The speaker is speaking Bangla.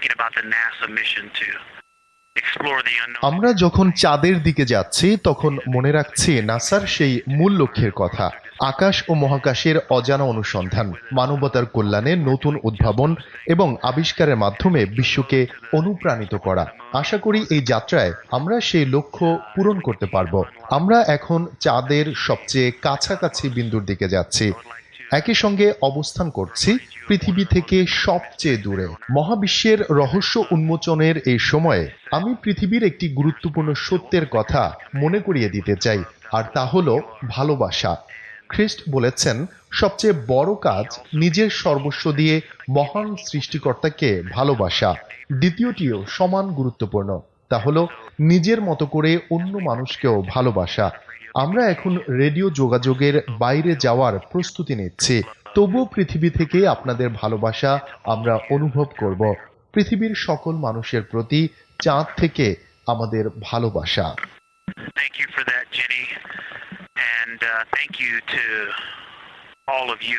thinking about the NASA mission to explore the unknown. আমরা যখন চাঁদের দিকে যাচ্ছি তখন মনে রাখছি নাসার সেই মূল লক্ষ্যের কথা, আকাশ ও মহাকাশের অজানা অনুসন্ধান, মানবতার কল্যাণে নতুন উদ্ভাবন এবং আবিষ্কারের মাধ্যমে বিশ্বকে অনুপ্রাণিত করা। আশা করি এই যাত্রায় আমরা সেই লক্ষ্য পূরণ করতে পারব। আমরা এখন চাঁদের সবচেয়ে কাছাকাছি বিন্দুর দিকে যাচ্ছি, একই সঙ্গে অবস্থান করছি পৃথিবী থেকে সবচেয়ে দূরে। মহাবিশ্বের রহস্য উন্মোচনের এই সময়ে আমি পৃথিবীর একটি গুরুত্বপূর্ণ সত্যের কথা মনে করিয়ে দিতে চাই, আর তা হলো ভালোবাসা। খ্রিস্ট বলেছেন, সবচেয়ে বড় কাজ নিজের সর্বস্ব দিয়ে মহান সৃষ্টিকর্তাকে ভালোবাসা। দ্বিতীয়টিও সমান গুরুত্বপূর্ণ, তা হলো নিজের মতো করে অন্য মানুষকেও ভালোবাসা। আমরা এখন রেডিও যোগাযোগের বাইরে যাওয়ার প্রস্তুতি নিচ্ছি, তবুও পৃথিবী থেকে আপনাদের ভালোবাসা আমরা অনুভব করব। পৃথিবীর সকল মানুষের প্রতি চাঁদ থেকে আমাদের ভালোবাসা। Thank you for that, Jenny, and thank you to all of you